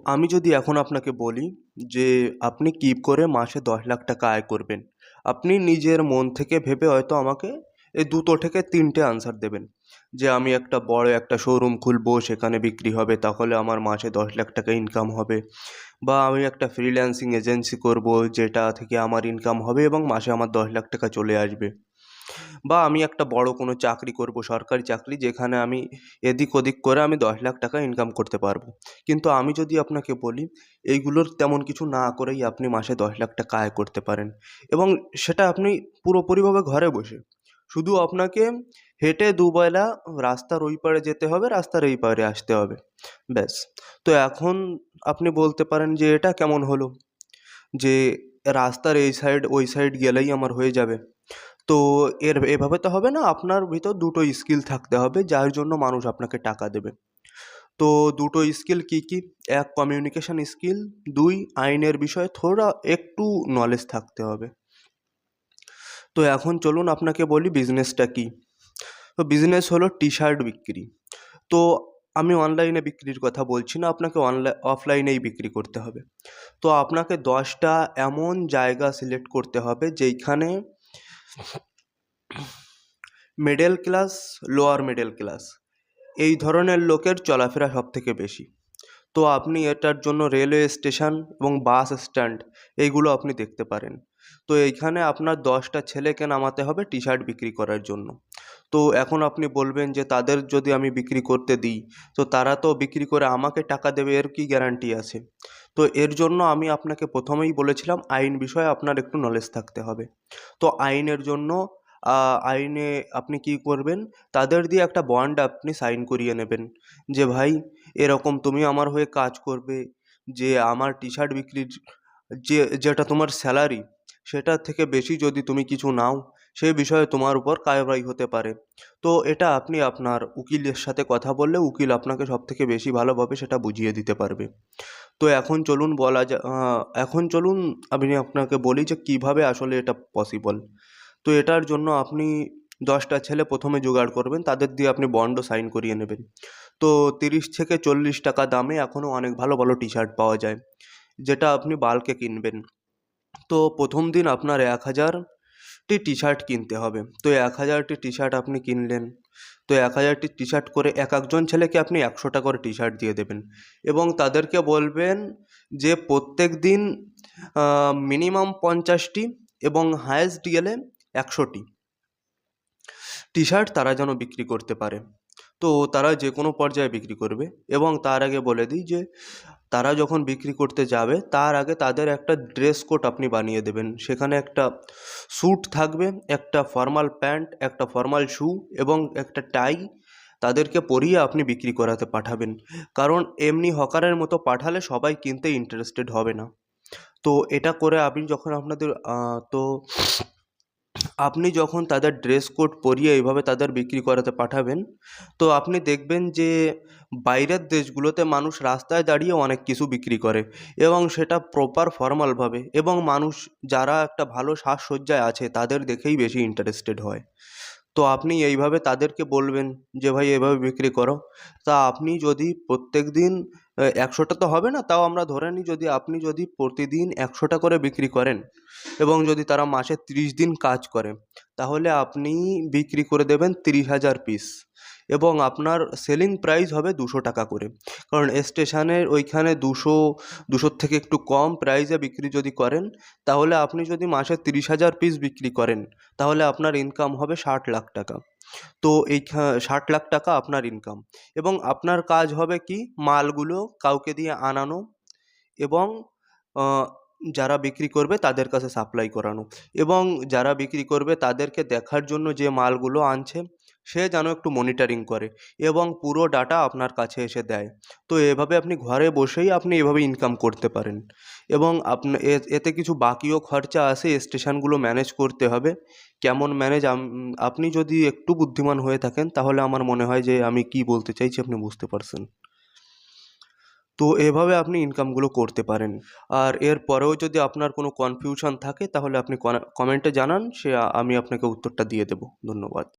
আমি যদি এখন আপনাকে বলি যে আপনি কী করে মাসে 10 লাখ টাকা আয় করবেন, আপনি নিজের মন থেকে ভেবে হয়তো আমাকে এই দুটো থেকে তিনটে আনসার দেবেন যে আমি একটা বড় একটা শোরুম খুলবো, সেখানে বিক্রি হবে, তাহলে আমার মাসে 10 লাখ টাকা ইনকাম হবে। বা আমি একটা ফ্রিল্যান্সিং এজেন্সি করব, যেটা থেকে আমার ইনকাম হবে এবং মাসে আমার 10 লাখ টাকা চলে আসবে। বা আমি একটা বড় কোনো চাকরি করব, সরকারি চাকরি, যেখানে আমি এদিক ওদিক করে আমি 10 লাখ টাকা ইনকাম করতে পারবো। কিন্তু আমি যদি আপনাকে বলি এইগুলোর তেমন কিছু না করেই আপনি মাসে 10 লাখ টাকা আয় করতে পারেন, এবং সেটা আপনি পুরোপুরিভাবে ঘরে বসে। শুধু আপনাকে হেঁটে দুবেলা রাস্তার ওই পারে যেতে হবে, রাস্তার এই পারে আসতে হবে, ব্যাস। তো এখন আপনি বলতে পারেন যে এটা কেমন হলো, যে রাস্তার এই সাইড ওই সাইড গেলেই আমার হয়ে যাবে। তো এভাবে তো হবে না, আপনার ভিতর দুটো স্কিল থাকতে হবে যার জন্য মানুষ আপনাকে টাকা দেবে। তো দুটো স্কিল কি কি? এক কমিউনিকেশন স্কিল, দুই আইনের বিষয়ে থোড়া একটু নলেজ থাকতে হবে। তো এখন চলুন আপনাকে বলি বিজনেসটা কি। তো বিজনেস হলো টি শার্ট বিক্রি। তো আমি অনলাইনে বিক্রির কথা বলছি না, আপনাকে অফলাইনেই বিক্রি করতে হবে। তো আপনাকে 10টা এমন জায়গা সিলেক্ট করতে হবে যেইখানে middle class, lower middle class এই ধরনের লোকের চলাফেরা সবথেকে বেশি। তো আপনি এটার জন্য রেলওয়ে স্টেশন এবং বাস স্ট্যান্ড এইগুলো আপনি দেখতে পারেন। তো এইখানে আপনার 10টা ছেলেকে নামাতে হবে টি শার্ট বিক্রি করার জন্য। তো এখন আপনি বলবেন যে তাদের যদি আমি বিক্রি করতে দিই, তো তারা তো বিক্রি করে আমাকে টাকা দেবে, এর কি গ্যারান্টি আছে? তো এর জন্য আমি আপনাকে প্রথমেই বলেছিলাম আইন বিষয়ে আপনার একটু নলেজ থাকতে হবে। তো আইনের জন্য আইনে আপনি কি করবেন, তাদের দিয়ে একটা বন্ড আপনি সাইন করিয়ে নেবেন যে ভাই এরকম তুমি আমার হয়ে কাজ করবে, যে আমার টি শার্ট বিক্রির যেটা তোমার স্যালারি, সেটার থেকে বেশি যদি তুমি কিছু নাও, সেই বিষয়ে তোমার উপর কার্যবাহি হতে পারে। তো এটা আপনি আপনার উকিলের সাথে কথা বললে উকিল আপনাকে সবথেকে বেশি ভালোভাবে সেটা বুঝিয়ে দিতে পারবে। তো এখন চলুন আমি আপনাকে বলি যে কিভাবে আসলে এটা পসিবল। তো এটার জন্য আপনি 10টা ছেলে প্রথমে জোগাড় করবেন, তাদের দিয়ে আপনি বন্ডও সাইন করিয়ে নেবেন। তো 30 থেকে 40 টাকা দামে এখনও অনেক ভালো ভালো টি শার্ট পাওয়া যায়, যেটা আপনি বাল্কে কিনবেন। তো প্রথম দিন আপনার 1000টি টি শার্ট কিনতে হবে। তো 1000টি টি শার্ট আপনি কিনলেন। তো 1000টি টি শার্ট করে এক একজন ছেলেকে আপনি 100টা করে টি শার্ট দিয়ে দেবেন, এবং তাদেরকে বলবেন যে প্রত্যেক দিন মিনিমাম 50টি এবং হায়েস্ট গেলে 100টি টি শার্ট তারা যেন বিক্রি করতে পারে। তো তারা যে কোনো পর্যায়ে বিক্রি করবে, এবং তার আগে বলে দিই যে তারা যখন বিক্রি করতে যাবে তার আগে তাদের একটা ড্রেস কোড আপনি বানিয়ে দেবেন। সেখানে একটা স্যুট থাকবে, একটা ফর্মাল প্যান্ট, একটা ফর্মাল শু এবং একটা টাই তাদেরকে পরিয়ে আপনি বিক্রি করাতে পাঠাবেন। কারণ এমনি হকারের মতো পাঠালে সবাই কিনতে ইন্টারেস্টেড হবে না। তো এটা করে আপনি যখন আপনাদের তো আপনি যখন তাদের ড্রেস কোড পরিয়ে এইভাবে তাদের বিক্রি করাতে পাঠাবেন, তো আপনি দেখবেন যে বাইরের দেশগুলোতে মানুষ রাস্তায় দাঁড়িয়ে অনেক কিছু বিক্রি করে, এবং সেটা প্রপার ফর্মালভাবে, এবং মানুষ যারা একটা ভালো সাজসজ্জায় আছে তাদের দেখেই বেশি ইন্টারেস্টেড হয়। তো আপনি এইভাবে তাদেরকে বলবেন যে ভাই এভাবে বিক্রি করো। তা আপনি যদি প্রত্যেকদিন 100টা তো হবে না, তাও আমরা ধরে নিই যদি আপনি যদি প্রতিদিন 100টা করে বিক্রি করেন, এবং যদি তারা মাসে 30 দিন কাজ করে, তাহলে আপনি বিক্রি করে দেবেন 30,000 পিস, এবং আপনার সেলিং প্রাইস হবে 200 টাকা করে। কারণ স্টেশনের ওইখানে 200 থেকে একটু কম প্রাইসে বিক্রি যদি করেন, তাহলে আপনি যদি মাসে 30,000 পিস বিক্রি করেন, তাহলে আপনার ইনকাম হবে 60 লাখ টাকা। তো এই 60 লাখ টাকা আপনার ইনকাম, এবং আপনার কাজ হবে কি মালগুলো কাউকে দিয়ে আনানো, এবং যারা বিক্রি করবে তাদের কাছে সাপ্লাই করানো, এবং যারা বিক্রি করবে তাদেরকে দেখার জন্য যে মালগুলো আনছে সে যেন একটু মনিটরিং করে এবং পুরো ডাটা আপনার কাছে এসে দেয়। তো এভাবে আপনি ঘরে বসেই আপনি এভাবে ইনকাম করতে পারেন, এবং এতে কিছু বাকিও খরচা আছে, স্টেশনগুলো ম্যানেজ করতে হবে। কেমন ম্যানেজ, আপনি যদি একটু বুদ্ধিমান হয়ে থাকেন তাহলে আমার মনে হয় যে আমি কি বলতে চাইছি আপনি বুঝতে পারছেন। তো এভাবে আপনি ইনকামগুলো করতে পারেন। আর এর পরেও যদি আপনার কোনো কনফিউশন থাকে তাহলে আপনি কমেন্টে জানান, আমি আপনাকে উত্তরটা দিয়ে দেবো। ধন্যবাদ।